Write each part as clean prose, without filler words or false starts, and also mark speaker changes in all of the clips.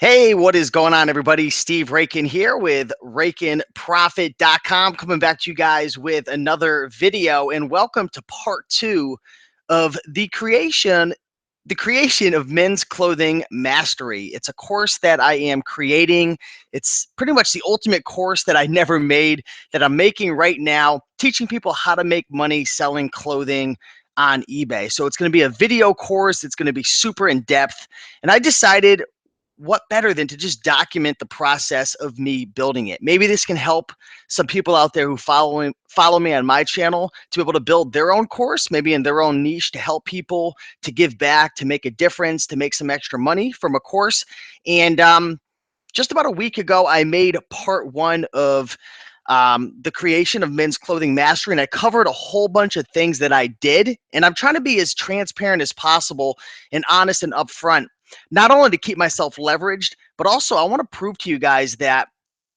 Speaker 1: Hey, what is going on, everybody? Steve Raiken here with RaikenProfit.com, coming back to you guys with another video, and welcome to part two of the creation of Men's Clothing Mastery. It's a course that I am creating. It's pretty much the ultimate course that I never made, that I'm making right now, teaching people how to make money selling clothing on eBay. So it's going to be a video course. It's going to be super in depth. And I decided, what better than to just document the process of me building it? Maybe this can help some people out there who follow me on my channel to be able to build their own course, maybe in their own niche, to help people, to give back, to make a difference, to make some extra money from a course. And just about a week ago, I made part one of the creation of Men's Clothing Mastery, and I covered a whole bunch of things that I did. And I'm trying to be as transparent as possible and honest and upfront, not only to keep myself leveraged, but also I want to prove to you guys that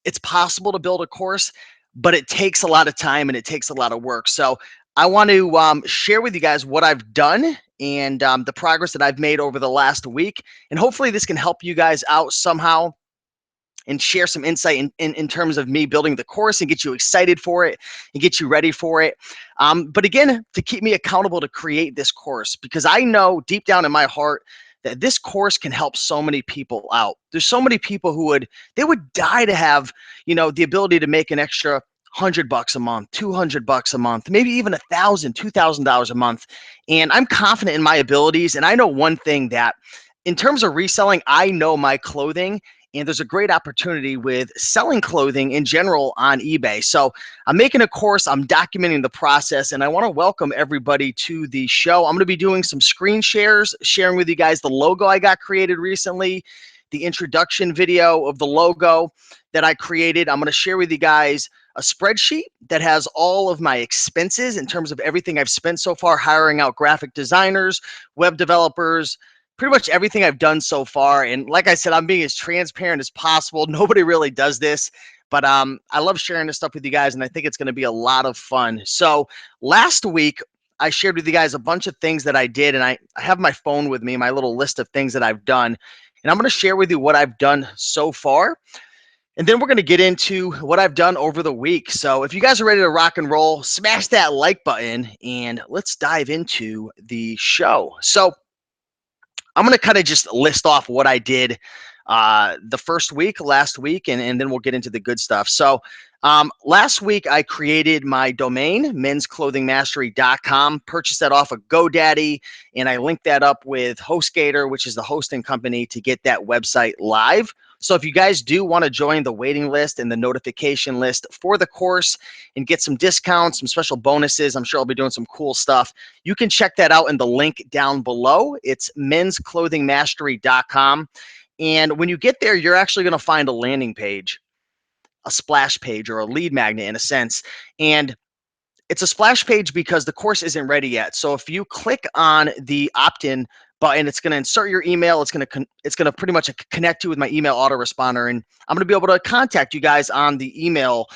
Speaker 1: it's possible to build a course, but it takes a lot of time and it takes a lot of work. So I want to share with you guys what I've done and the progress that I've made over the last week. And hopefully this can help you guys out somehow and share some insight in terms of me building the course and get you excited for it and get you ready for it. But again, to keep me accountable to create this course, because I know deep down in my heart that this course can help so many people out. There's so many people who would die to have, the ability to make an extra $100 a month, $200 a month, maybe even $1,000, $2,000 a month. And I'm confident in my abilities. And I know one thing, that in terms of reselling, I know my clothing, and there's a great opportunity with selling clothing in general on eBay. So I'm making a course, I'm documenting the process, and I want to welcome everybody to the show. I'm going to be doing some screen shares, sharing with you guys the logo I got created recently, the introduction video of the logo that I created. I'm going to share with you guys a spreadsheet that has all of my expenses in terms of everything I've spent so far, hiring out graphic designers, web developers, pretty much everything I've done so far. And like I said, I'm being as transparent as possible. Nobody really does this, but I love sharing this stuff with you guys, and I think it's going to be a lot of fun. So last week, I shared with you guys a bunch of things that I did, and I have my phone with me, my little list of things that I've done, and I'm going to share with you what I've done so far. And then we're going to get into what I've done over the week. So if you guys are ready to rock and roll, smash that like button, and let's dive into the show. So I'm going to kind of just list off what I did the first week, last week, and then we'll get into the good stuff. So last week, I created my domain, mensclothingmastery.com, purchased that off of GoDaddy, and I linked that up with HostGator, which is the hosting company, to get that website live. So if you guys do want to join the waiting list and the notification list for the course and get some discounts, some special bonuses, I'm sure I'll be doing some cool stuff. You can check that out in the link down below. It's mensclothingmastery.com. And when you get there, you're actually going to find a landing page, a splash page, or a lead magnet in a sense. And it's a splash page because the course isn't ready yet. So if you click on the opt-in button, it's going to insert your email. It's going to pretty much connect you with my email autoresponder, and I'm going to be able to contact you guys on the email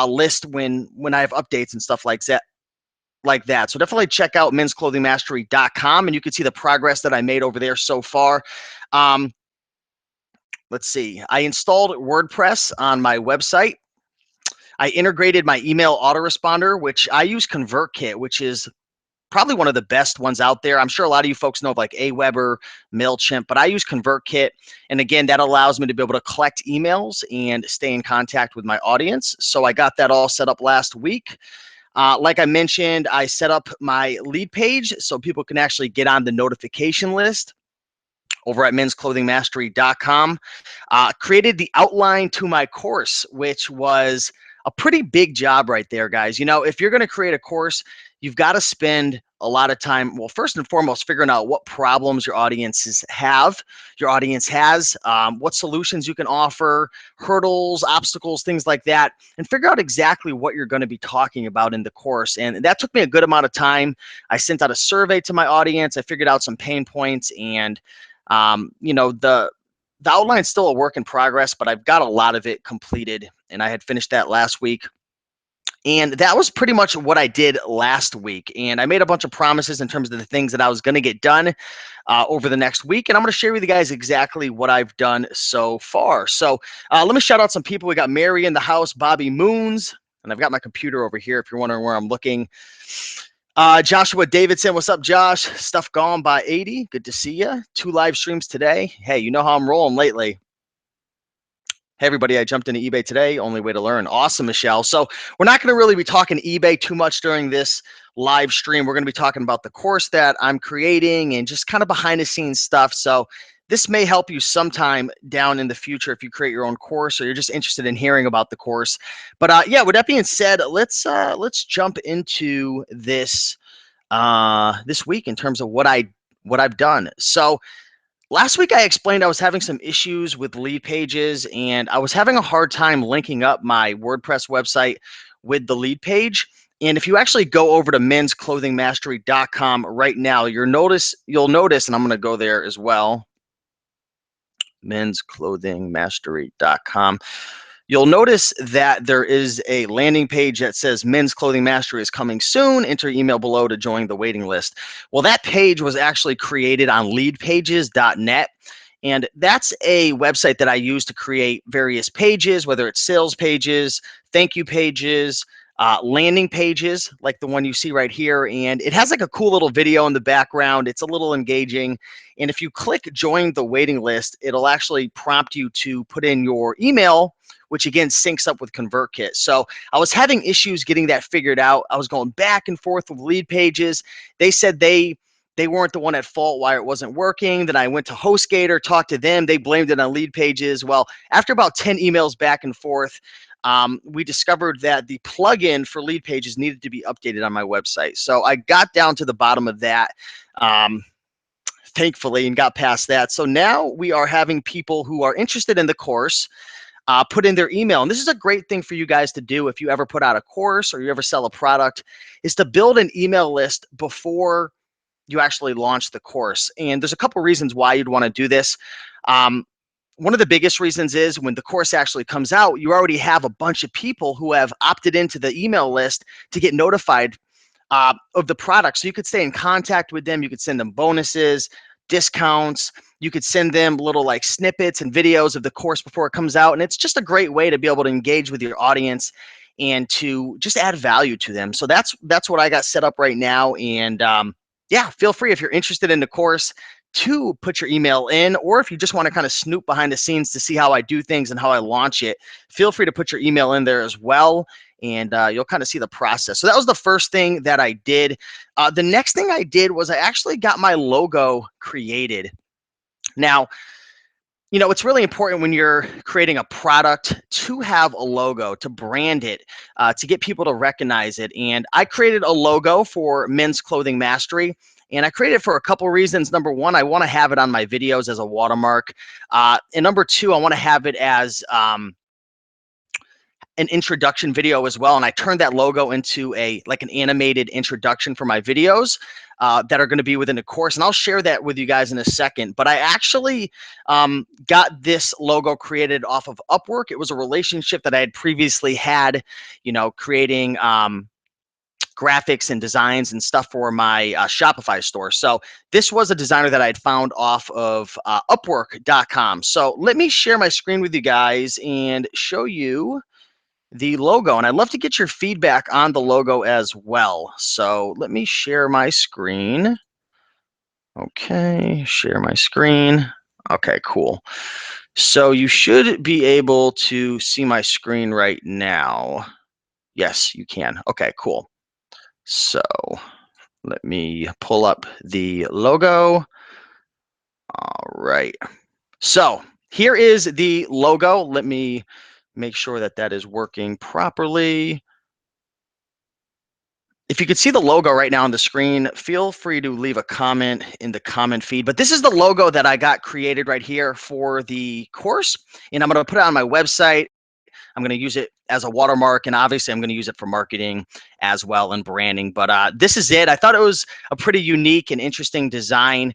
Speaker 1: list when I have updates and stuff like that. So definitely check out mensclothingmastery.com, and you can see the progress that I made over there so far. Let's see. I installed WordPress on my website. I integrated my email autoresponder, which I use ConvertKit, which is probably one of the best ones out there. I'm sure a lot of you folks know of like Aweber, MailChimp, but I use ConvertKit. And again, that allows me to be able to collect emails and stay in contact with my audience. So I got that all set up last week. Like I mentioned, I set up my lead page so people can actually get on the notification list over at mensclothingmastery.com. Created the outline to my course, which was a pretty big job right there, guys. You know, if you're going to create a course, you've got to spend a lot of time, well, first and foremost, figuring out what problems your audience has, what solutions you can offer, hurdles, obstacles, things like that, and figure out exactly what you're going to be talking about in the course. And that took me a good amount of time. I sent out a survey to my audience. I figured out some pain points, and the outline's still a work in progress, but I've got a lot of it completed, and I had finished that last week. And that was pretty much what I did last week. And I made a bunch of promises in terms of the things that I was going to get done over the next week. And I'm going to share with you guys exactly what I've done so far. So let me shout out some people. We got Mary in the house, Bobby Moons, and I've got my computer over here if you're wondering where I'm looking. Joshua Davidson, what's up, Josh? Stuff gone by 80. Good to see you. 2 live streams today. Hey, you know how I'm rolling lately. Hey, everybody, I jumped into eBay today. Only way to learn. Awesome, Michelle. So we're not going to really be talking eBay too much during this live stream. We're going to be talking about the course that I'm creating and just kind of behind the scenes stuff. So this may help you sometime down in the future if you create your own course or you're just interested in hearing about the course. But yeah, with that being said, let's jump into this this week in terms of what I've done. So last week I explained I was having some issues with lead pages and I was having a hard time linking up my WordPress website with the lead page. And if you actually go over to mensclothingmastery.com right now, you'll notice, and I'm going to go there as well, mensclothingmastery.com. You'll notice that there is a landing page that says Men's Clothing Mastery is coming soon. Enter email below to join the waiting list. Well, that page was actually created on leadpages.net. And that's a website that I use to create various pages, whether it's sales pages, thank you pages, landing pages like the one you see right here. And it has like a cool little video in the background. It's a little engaging. And if you click join the waiting list, it'll actually prompt you to put in your email, which again syncs up with ConvertKit. So I was having issues getting that figured out. I was going back and forth with lead pages. They said they weren't the one at fault why it wasn't working. Then I went to HostGator, talked to them. They blamed it on lead pages. Well, after about 10 emails back and forth, we discovered that the plugin for lead pages needed to be updated on my website. So I got down to the bottom of that. Thankfully, and got past that. So now we are having people who are interested in the course put in their email. And this is a great thing for you guys to do if you ever put out a course or you ever sell a product, is to build an email list before you actually launch the course. And there's a couple reasons why you'd want to do this. One of the biggest reasons is when the course actually comes out, you already have a bunch of people who have opted into the email list to get notified of the product. So you could stay in contact with them. You could send them bonuses, discounts. You could send them little like snippets and videos of the course before it comes out. And it's just a great way to be able to engage with your audience and to just add value to them. So that's what I got set up right now. And yeah, feel free if you're interested in the course to put your email in, or if you just want to kind of snoop behind the scenes to see how I do things and how I launch it, feel free to put your email in there as well. And you'll kind of see the process. So that was the first thing that I did. The next thing I did was I actually got my logo created. Now, you know, it's really important when you're creating a product to have a logo, to brand it, to get people to recognize it. And I created a logo for Men's Clothing Mastery. And I created it for a couple reasons. Number one, I want to have it on my videos as a watermark. And number two, I want to have it as an introduction video as well. And I turned that logo into like an animated introduction for my videos that are going to be within the course. And I'll share that with you guys in a second. But I actually got this logo created off of Upwork. It was a relationship that I had previously had, you know, creating graphics and designs and stuff for my Shopify store. So this was a designer that I had found off of Upwork.com. So let me share my screen with you guys and show you the logo. And I'd love to get your feedback on the logo as well. So let me share my screen. Okay, share my screen. Okay, cool. So you should be able to see my screen right now. Yes, you can. Okay, cool. So let me pull up the logo. All right. So here is the logo. Let me make sure that that is working properly. If you could see the logo right now on the screen, feel free to leave a comment in the comment feed. But this is the logo that I got created right here for the course. And I'm going to put it on my website. I'm going to use it as a watermark. And obviously, I'm going to use it for marketing as well and branding. But this is it. I thought it was a pretty unique and interesting design.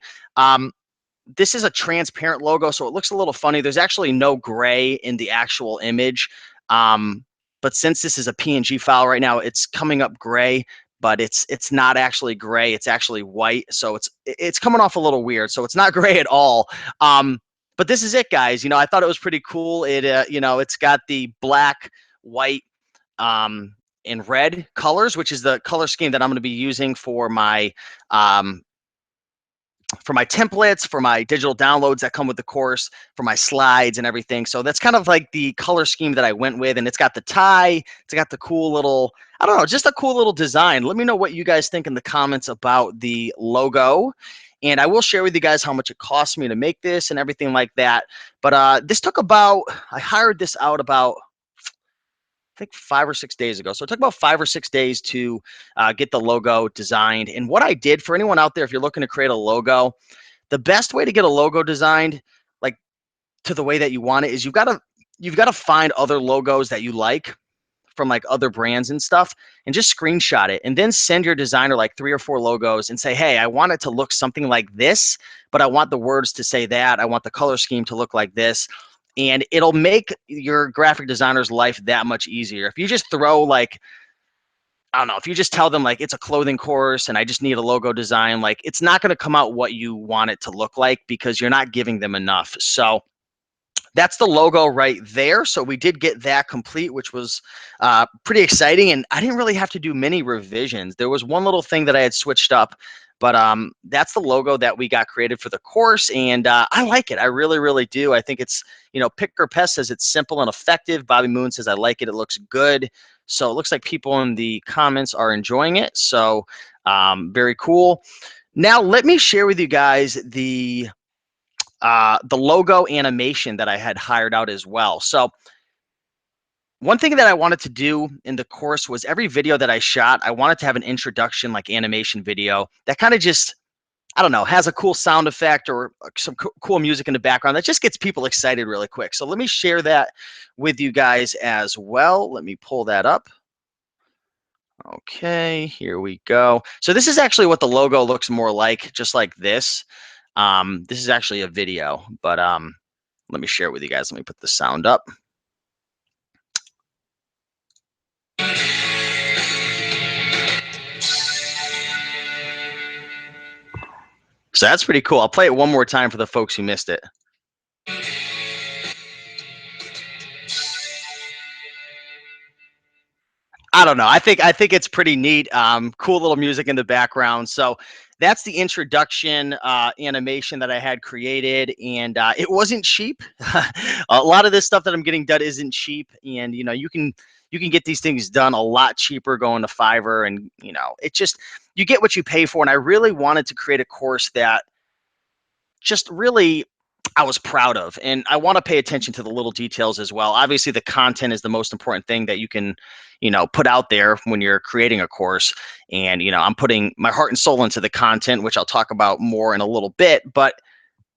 Speaker 1: This is a transparent logo, so it looks a little funny. There's actually no gray in the actual image. but since this is a PNG file right now, it's coming up gray, but it's not actually gray. It's actually white. So it's coming off a little weird. So it's not gray at all. But this is it, guys. I thought it was pretty cool. It's got the black, white, and red colors, which is the color scheme that I'm going to be using um, for my templates, for my digital downloads that come with the course, for my slides and everything. So that's kind of like the color scheme that I went with. And it's got the tie, it's got the cool little, I don't know, just a cool little design. Let me know what you guys think in the comments about the logo. And I will share with you guys how much it cost me to make this and everything like that. But this took I hired this out about, I think 5 or 6 days ago. So it took about 5 or 6 days to get the logo designed. And what I did for anyone out there, if you're looking to create a logo, the best way to get a logo designed, like to the way that you want it, is you've got to find other logos that you like from like other brands and stuff, and just screenshot it and then send your designer like 3 or 4 logos and say, hey, I want it to look something like this, but I want the words to say that. I want the color scheme to look like this. And it'll make your graphic designer's life that much easier. If you just throw like, I don't know, if you just tell them like it's a clothing course and I just need a logo design, like it's not going to come out what you want it to look like because you're not giving them enough. So that's the logo right there. So we did get that complete, which was pretty exciting. And I didn't really have to do many revisions. There was one little thing that I had switched up, but that's the logo that we got created for the course. And I like it. I really, really do. I think it's, Pick or Pest says it's simple and effective. Bobby Moon says, I like it. It looks good. So it looks like people in the comments are enjoying it. So very cool. Now, let me share with you guys the logo animation that I had hired out as well. So one thing that I wanted to do in the course was every video that I shot, I wanted to have an introduction like animation video that kind of just, I don't know, has a cool sound effect or some cool music in the background that just gets people excited really quick. So let me share that with you guys as well. Let me pull that up. Okay, here we go. So this is actually what the logo looks more like, just like this. This is actually a video, but let me share it with you guys. Let me put the sound up. So that's pretty cool. I'll play it one more time for the folks who missed it. I don't know. I think it's pretty neat. Cool little music in the background. So that's the introduction animation that I had created, and it wasn't cheap. A lot of this stuff that I'm getting done isn't cheap, and you can get these things done a lot cheaper going to Fiverr, and it just, you get what you pay for. And I really wanted to create a course that just really I was proud of. And I want to pay attention to the little details as well. Obviously, the content is the most important thing that you can, put out there when you're creating a course. And, I'm putting my heart and soul into the content, which I'll talk about more in a little bit. But,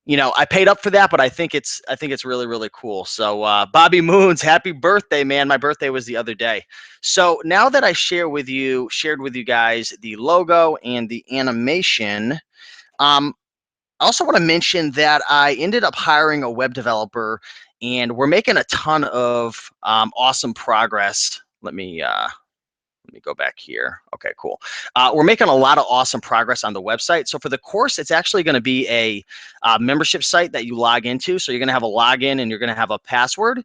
Speaker 1: I paid up for that, but I think it's really, really cool. So Bobby Moons, happy birthday, man. My birthday was the other day. So now that I shared with you guys the logo and the animation, I also want to mention that I ended up hiring a web developer, and we're making a ton of awesome progress. Let me go back here. Okay, cool. We're making a lot of awesome progress on the website. So for the course, it's actually going to be a membership site that you log into. So you're going to have a login and you're going to have a password.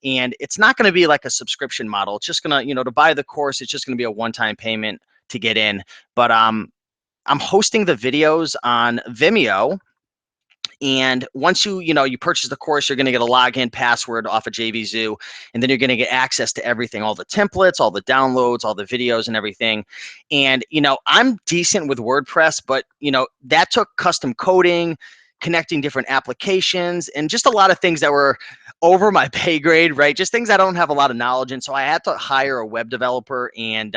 Speaker 1: And it's not going to be like a subscription model. It's just going to, to buy the course, it's just going to be a one-time payment to get in. But I'm hosting the videos on Vimeo. And once you purchase the course, you're going to get a login password off of JVZoo, and then you're going to get access to everything, all the templates, all the downloads, all the videos and everything. And, I'm decent with WordPress, but, that took custom coding, connecting different applications, and just a lot of things that were over my pay grade, right? Just things I don't have a lot of knowledge in. So I had to hire a web developer, and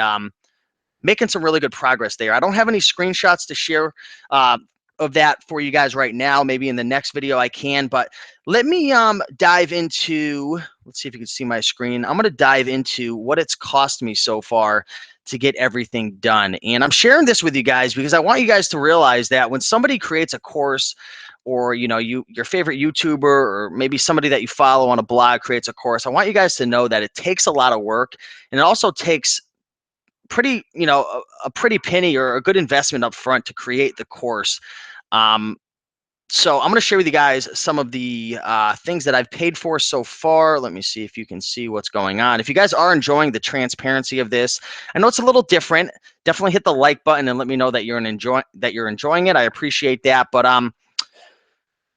Speaker 1: making some really good progress there. I don't have any screenshots to share of that for you guys right now. Maybe in the next video I can, but let me dive into, let's see if you can see my screen. I'm going to dive into what it's cost me so far to get everything done. And I'm sharing this with you guys because I want you guys to realize that when somebody creates a course or your favorite YouTuber or maybe somebody that you follow on a blog creates a course, I want you guys to know that it takes a lot of work, and it also takes pretty, a pretty penny or a good investment up front to create the course. So I'm going to share with you guys some of the things that I've paid for so far. Let me see if you can see what's going on. If you guys are enjoying the transparency of this, I know it's a little different. Definitely hit the like button and let me know that you're enjoying it. I appreciate that. But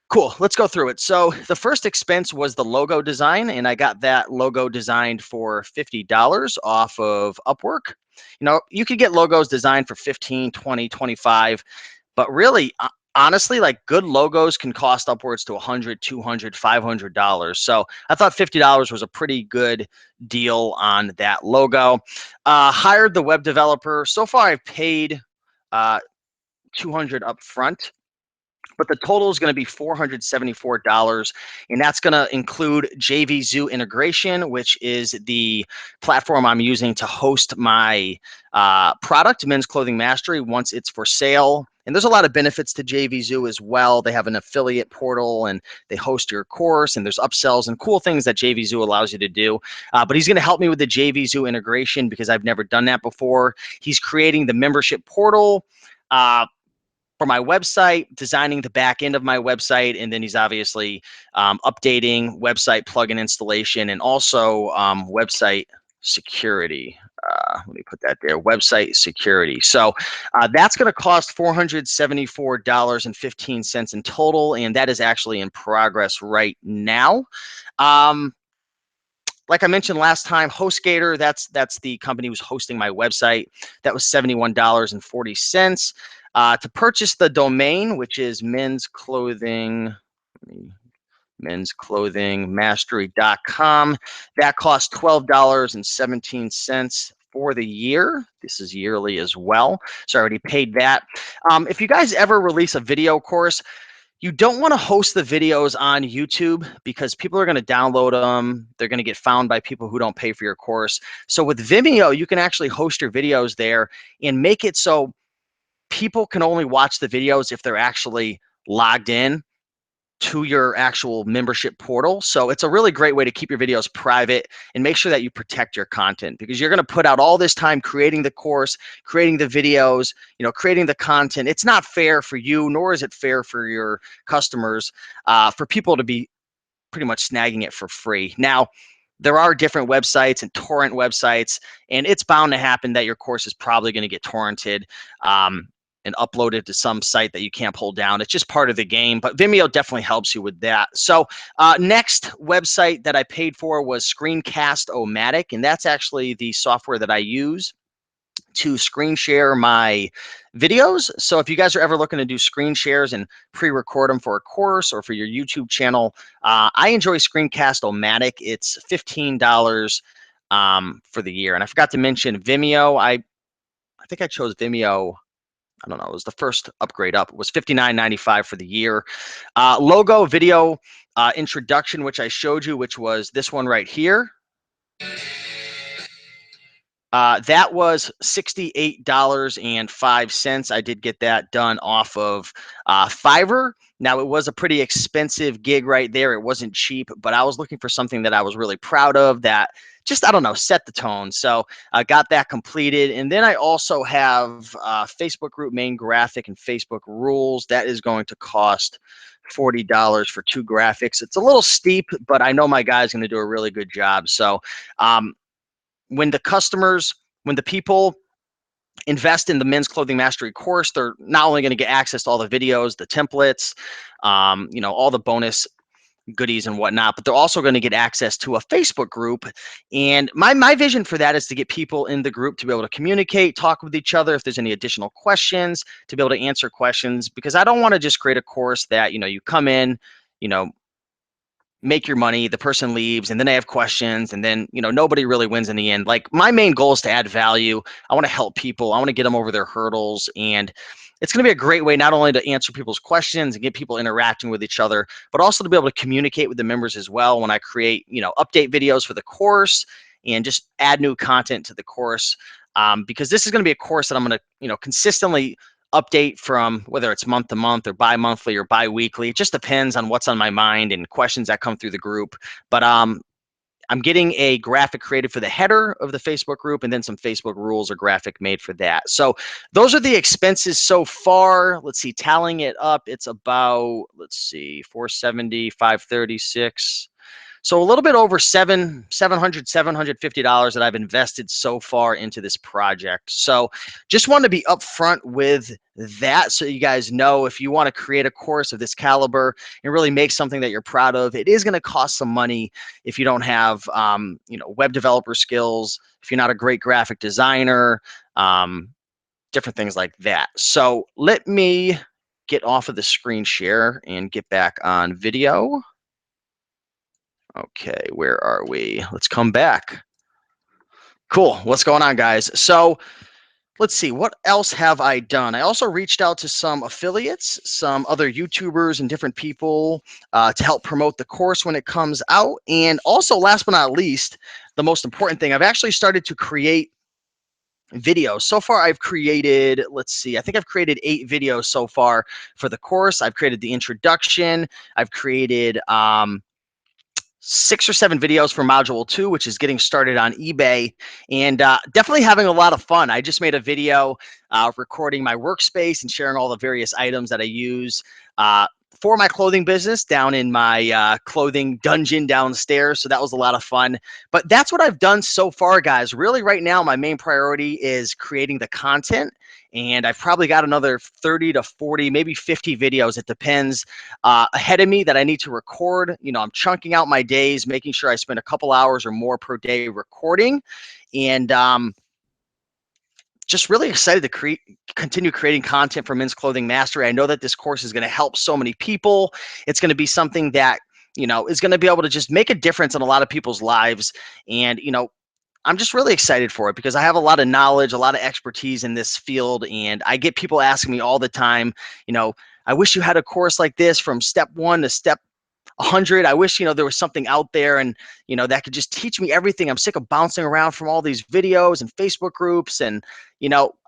Speaker 1: cool. Let's go through it. So the first expense was the logo design, and I got that logo designed for $50 off of Upwork. You could get logos designed for 15, 20, 25, but really, honestly, like good logos can cost upwards to $100, $200, $500. So I thought $50 was a pretty good deal on that logo. Hired the web developer. So far, I've paid $200 up front, but the total is going to be $474, and that's going to include JVZoo integration, which is the platform I'm using to host my product, Men's Clothing Mastery, once it's for sale. And there's a lot of benefits to JVZoo as well. They have an affiliate portal, and they host your course, and there's upsells and cool things that JVZoo allows you to do. But he's going to help me with the JVZoo integration because I've never done that before. He's creating the membership portal for my website, designing the back end of my website, and then he's obviously updating website plugin installation and also website security. Let me put that there, website security. So that's going to cost $474.15 in total, and that is actually in progress right now. Like I mentioned last time, HostGator, that's the company who's hosting my website. That was $71.40. To purchase the domain, which is mensclothingmastery.com, that costs $12.17 for the year. This is yearly as well, so I already paid that. If you guys ever release a video course, you don't want to host the videos on YouTube because people are going to download them. They're going to get found by people who don't pay for your course. So with Vimeo, you can actually host your videos there and make it so people can only watch the videos if they're actually logged in to your actual membership portal. So it's a really great way to keep your videos private and make sure that you protect your content, because you're going to put out all this time creating the course, creating the videos, creating the content. It's not fair for you, nor is it fair for your customers, for people to be pretty much snagging it for free. Now, there are different websites and torrent websites, and it's bound to happen that your course is probably going to get torrented and uploaded to some site that you can't pull down. It's just part of the game, but Vimeo definitely helps you with that. So next website that I paid for was Screencast-O-Matic, and that's actually the software that I use to screen share my videos. So if you guys are ever looking to do screen shares and pre-record them for a course or for your YouTube channel, I enjoy Screencast-O-Matic. It's $15 for the year. And I forgot to mention Vimeo. I think I chose Vimeo. I don't know, it was the first upgrade up. It was $59.95 for the year. Logo video introduction, which I showed you, which was this one right here. That was $68.05. I did get that done off of Fiverr. Now, it was a pretty expensive gig right there. It wasn't cheap, but I was looking for something that I was really proud of that just, I don't know, set the tone. So I got that completed. And then I also have Facebook group main graphic and Facebook rules. That is going to cost $40 for 2 graphics. It's a little steep, but I know my guy's going to do a really good job. So when the people invest in the Men's Clothing Mastery course, they're not only going to get access to all the videos, the templates, all the bonus goodies and whatnot, but they're also going to get access to a Facebook group. And my vision for that is to get people in the group to be able to communicate, talk with each other if there's any additional questions, to be able to answer questions, because I don't want to just create a course that, you come in, make your money, the person leaves, and then they have questions, and then nobody really wins in the end. Like, my main goal is to add value. I want to help people. I want to get them over their hurdles, and it's going to be a great way not only to answer people's questions and get people interacting with each other, but also to be able to communicate with the members as well when I create update videos for the course and just add new content to the course, because this is going to be a course that I'm going to consistently update from whether it's month to month or bi-monthly or bi-weekly. It just depends on what's on my mind and questions that come through the group. But I'm getting a graphic created for the header of the Facebook group and then some Facebook rules or graphic made for that. So those are the expenses so far. Let's see, tallying it up, it's about, let's see, 470, 536. So a little bit over $750 that I've invested so far into this project. So just wanted to be upfront with that so you guys know if you want to create a course of this caliber and really make something that you're proud of, it is going to cost some money if you don't have web developer skills, if you're not a great graphic designer, different things like that. So let me get off of the screen share and get back on video. Okay, where are we? Let's come back. Cool. What's going on, guys? So let's see. What else have I done? I also reached out to some affiliates, some other YouTubers and different people to help promote the course when it comes out. And also, last but not least, the most important thing, I've actually started to create videos. So far, I've created, let's see, I think I've created 8 videos so far for the course. I've created the introduction. I've created 6 or 7 videos for module 2, which is getting started on eBay, and definitely having a lot of fun. I just made a video recording my workspace and sharing all the various items that I use for my clothing business down in my clothing dungeon downstairs. So that was a lot of fun. But that's what I've done so far, guys. Really, right now, my main priority is creating the content. And I've probably got another 30 to 40, maybe 50 videos. It depends ahead of me that I need to record. I'm chunking out my days, making sure I spend a couple hours or more per day recording. And just really excited to continue creating content for Men's Clothing Mastery. I know that this course is going to help so many people. It's going to be something that, is going to be able to just make a difference in a lot of people's lives. And, I'm just really excited for it because I have a lot of knowledge, a lot of expertise in this field. And I get people asking me all the time, I wish you had a course like this from step 1 to step 100. I wish, there was something out there and, that could just teach me everything. I'm sick of bouncing around from all these videos and Facebook groups. And,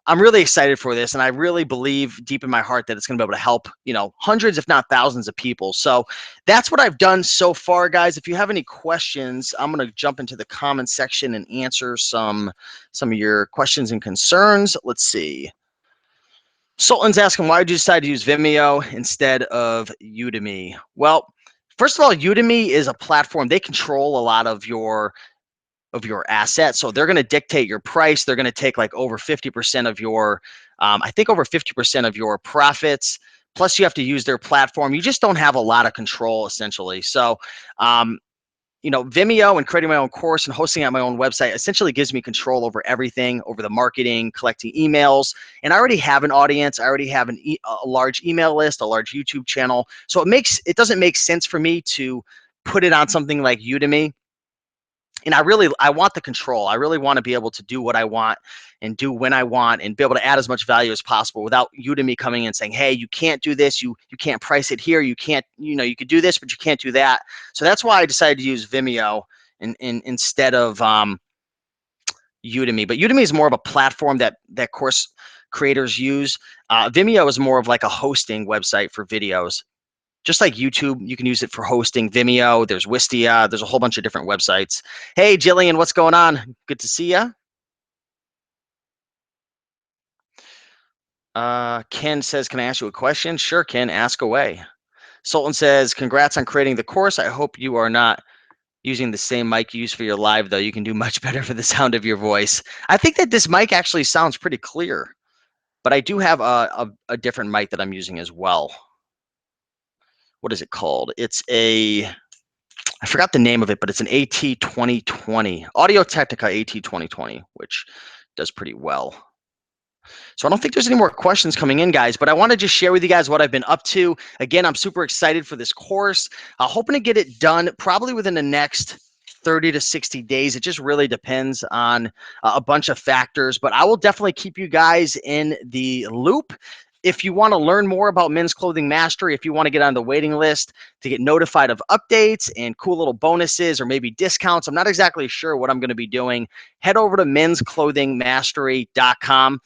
Speaker 1: I'm really excited for this. And I really believe deep in my heart that it's going to be able to help, hundreds, if not thousands of people. So that's what I've done so far, guys. If you have any questions, I'm going to jump into the comment section and answer some of your questions and concerns. Let's see. Sultan's asking, why did you decide to use Vimeo instead of Udemy? Well, first of all, Udemy is a platform. They control a lot of your assets. So they're going to dictate your price. They're going to take like over 50% of your, I think over 50% of your profits. Plus you have to use their platform. You just don't have a lot of control essentially. So, Vimeo and creating my own course and hosting at my own website essentially gives me control over everything, over the marketing, collecting emails. And I already have an audience. I already have a large email list, a large YouTube channel. So it doesn't make sense for me to put it on something like Udemy. And I want the control. I really want to be able to do what I want and do when I want and be able to add as much value as possible without Udemy coming in and saying, hey, you can't do this. You can't price it here. You can't, you could do this, but you can't do that. So that's why I decided to use Vimeo instead of Udemy. But Udemy is more of a platform that course creators use. Vimeo is more of like a hosting website for videos. Just like YouTube, you can use it for hosting. Vimeo, there's Wistia, there's a whole bunch of different websites. Hey, Jillian, what's going on? Good to see you. Ken says, can I ask you a question? Sure, Ken, ask away. Sultan says, congrats on creating the course. I hope you are not using the same mic you use for your live, though. You can do much better for the sound of your voice. I think that this mic actually sounds pretty clear, but I do have a different mic that I'm using as well. What is it called? I forgot the name of it, but it's an AT2020, Audio-Technica AT2020, which does pretty well. So I don't think there's any more questions coming in, guys, but I want to just share with you guys what I've been up to. Again, I'm super excited for this course. Hoping to get it done probably within the next 30 to 60 days. It just really depends on a bunch of factors, but I will definitely keep you guys in the loop. If you want to learn more about Men's Clothing Mastery, if you want to get on the waiting list to get notified of updates and cool little bonuses or maybe discounts, I'm not exactly sure what I'm going to be doing. Head over to mensclothingmastery.com.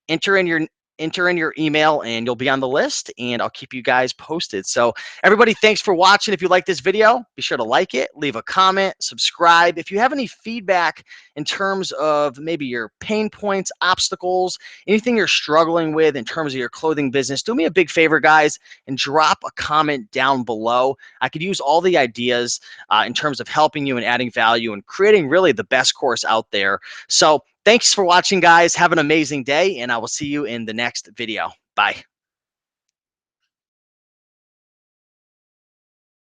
Speaker 1: Enter in enter in your email and you'll be on the list, and I'll keep you guys posted. So everybody, thanks for watching. If you like this video, be sure to like it, leave a comment, subscribe. If you have any feedback in terms of maybe your pain points, obstacles, anything you're struggling with in terms of your clothing business, do me a big favor, guys, and drop a comment down below. I could use all the ideas in terms of helping you and adding value and creating really the best course out there. So thanks for watching, guys. Have an amazing day, and I will see you in the next video. Bye.